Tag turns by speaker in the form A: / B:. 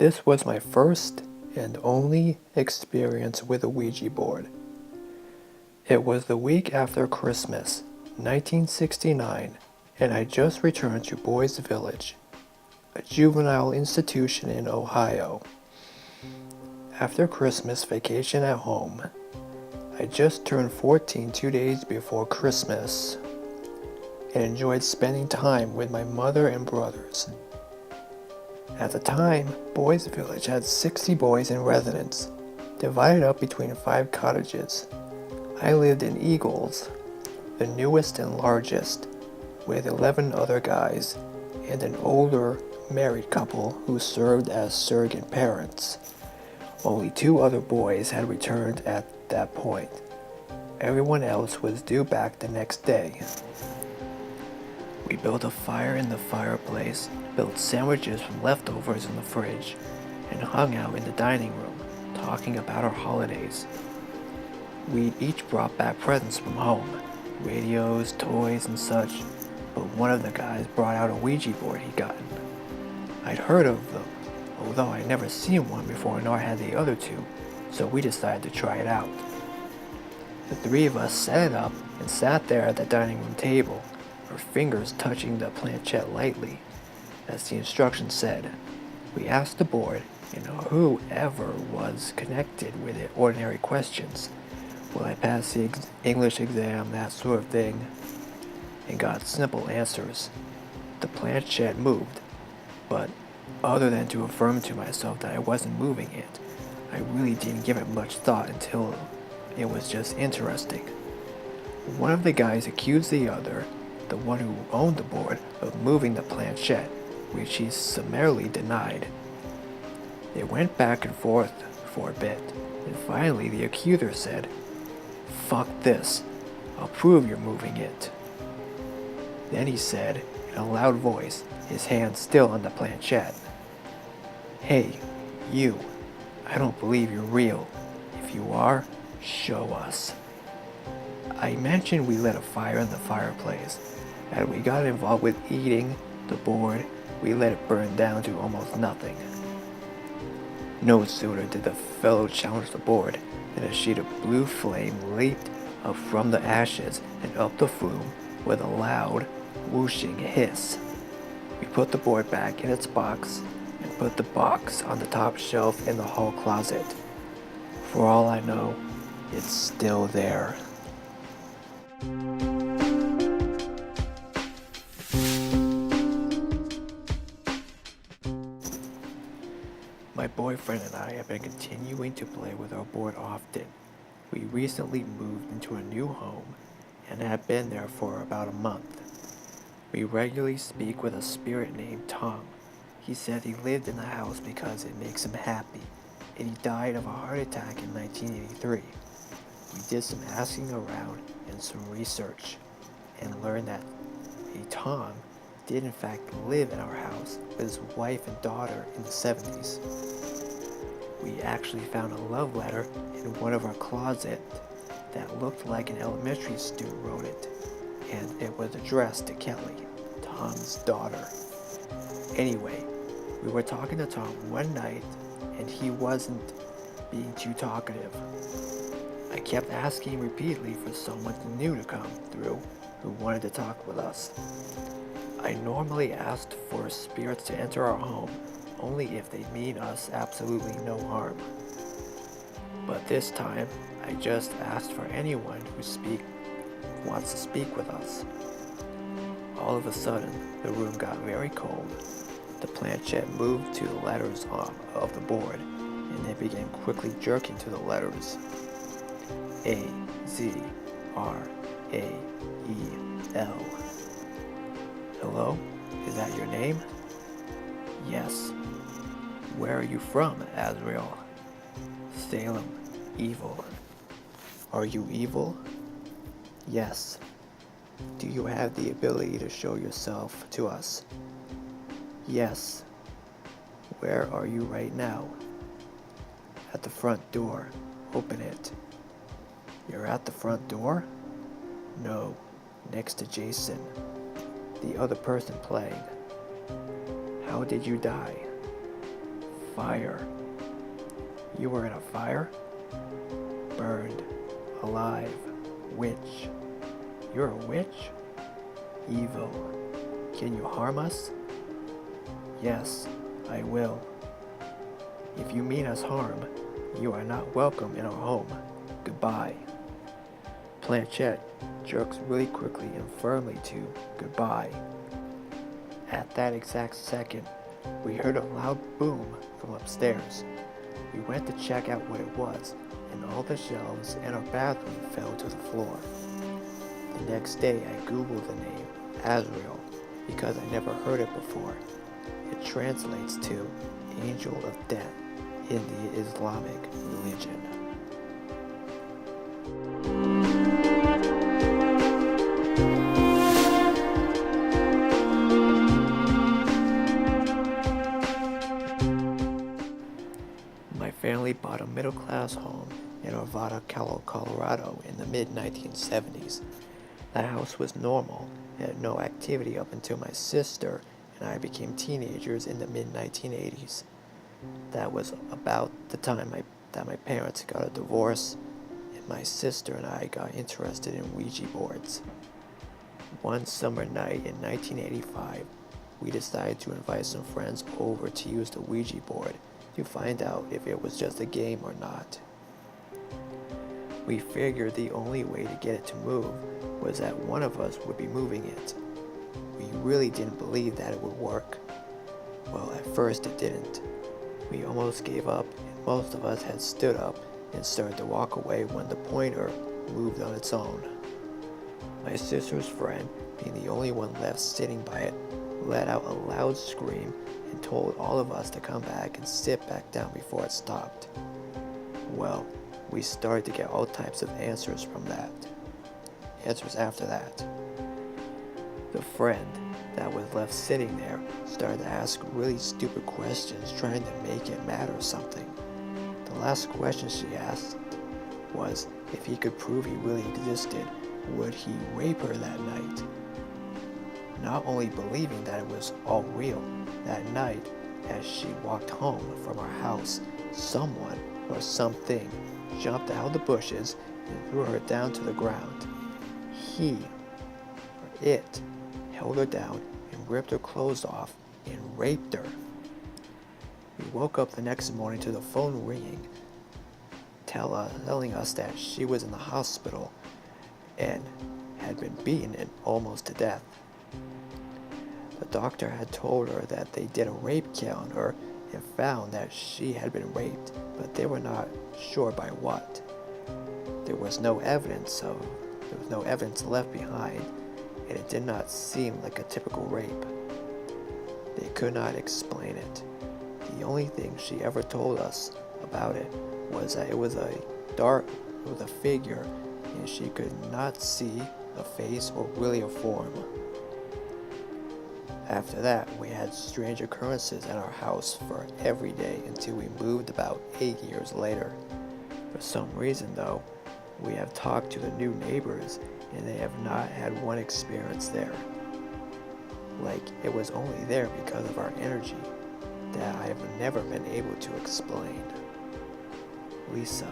A: This was my first and only experience with a Ouija board. It was the week after Christmas, 1969, and I just returned to Boys Village, a juvenile institution in Ohio. After Christmas vacation at home, I just turned 14 2 days before Christmas and enjoyed spending time with my mother and brothers. At the time, Boys Village had 60 boys in residence, divided up between 5 cottages. I lived in Eagles, the newest and largest, with 11 other guys and an older married couple who served as surrogate parents. Only 2 other boys had returned at that point. Everyone else was due back the next day. We built a fire in the fireplace, built sandwiches from leftovers in the fridge, and hung out in the dining room, talking about our holidays. We'd each brought back presents from home, radios, toys, and such, but one of the guys brought out a Ouija board he'd gotten. I'd heard of them, although I'd never seen one before nor had the other 2, so we decided to try it out. The 3 of us set it up and sat there at the dining room table, our fingers touching the planchette lightly. As the instructions said, we asked the board and whoever was connected with it ordinary questions. Will I pass the English exam, that sort of thing, and got simple answers. The planchette moved, but other than to affirm to myself that I wasn't moving it, I really didn't give it much thought until it was just interesting. One of the guys accused the other, the one who owned the board, of moving the planchette, which he summarily denied. They went back and forth for a bit, and finally the accuser said, "Fuck this, I'll prove you're moving it." Then he said, in a loud voice, his hand still on the planchette, "Hey, you, I don't believe you're real. If you are, show us." I mentioned we lit a fire in the fireplace, and we got involved with eating the board. We let it burn down to almost nothing. No sooner did the fellow challenge the board than a sheet of blue flame leaped up from the ashes and up the flume with a loud, whooshing hiss. We put the board back in its box and put the box on the top shelf in the hall closet. For all I know, it's still there. My boyfriend and I have been continuing to play with our board often. We recently moved into a new home and have been there for about a month. We regularly speak with a spirit named Tom. He said he lived in the house because it makes him happy, and he died of a heart attack in 1983. We did some asking around and some research, and learned that Tom did in fact live in our house with his wife and daughter in the 70s. We actually found a love letter in one of our closets that looked like an elementary student wrote it, and it was addressed to Kelly, Tom's daughter. Anyway, we were talking to Tom one night, and he wasn't being too talkative. I kept asking repeatedly for someone new to come through who wanted to talk with us. I normally asked for spirits to enter our home only if they mean us absolutely no harm. But this time, I just asked for anyone who wants to speak with us. All of a sudden, the room got very cold. The planchette moved to the letters of the board, and it began quickly jerking to the letters. A, Z, R, A, E, L. Hello? Is that your name? Yes. Where are you from, Azrael? Salem. Evil. Are you evil? Yes. Do you have the ability to show yourself to us? Yes. Where are you right now? At the front door. Open it. You're at the front door? No, next to Jason, the other person playing. How did you die? fire. You were in a fire? Burned. Alive. Witch. You're a witch? Evil. Can you harm us? Yes, I will. If you mean us harm, you are not welcome in our home. Goodbye. Planchette jerks really quickly and firmly to goodbye. At that exact second, we heard a loud boom from upstairs. We went to check out what it was, and all the shelves in our bathroom fell to the floor. The next day, I googled the name Azrael because I never heard it before. It translates to Angel of Death in the Islamic religion. My family bought a middle-class home in Arvada, Colorado in the mid-1970s. The house was normal, it had no activity up until my sister and I became teenagers in the mid-1980s. That was about the time that my parents got a divorce, and my sister and I got interested in Ouija boards. One summer night in 1985, we decided to invite some friends over to use the Ouija board to find out if it was just a game or not. We figured the only way to get it to move was that one of us would be moving it. We really didn't believe that it would work. Well, at first it didn't. We almost gave up, and most of us had stood up and started to walk away when the pointer moved on its own. My sister's friend, being the only one left sitting by it, let out a loud scream and told all of us to come back and sit back down before it stopped. Well, we started to get all types of answers after that. The friend that was left sitting there started to ask really stupid questions, trying to make it matter something. The last question she asked was if he could prove he really existed, would he rape her that night? Not only believing that it was all real, that night, as she walked home from our house, someone or something jumped out of the bushes and threw her down to the ground. He, or it, held her down and ripped her clothes off and raped her. We woke up the next morning to the phone ringing, telling us that she was in the hospital and had been beaten and almost to death. The doctor had told her that they did a rape kit on her and found that she had been raped, but they were not sure by what. There was no evidence left behind, and it did not seem like a typical rape. They could not explain it. The only thing she ever told us about it was that it was a figure, and she could not see a face or really a form. After that, we had strange occurrences in our house for every day until we moved about 8 years later. For some reason, though, we have talked to the new neighbors and they have not had one experience there. Like it was only there because of our energy that I have never been able to explain. Lisa.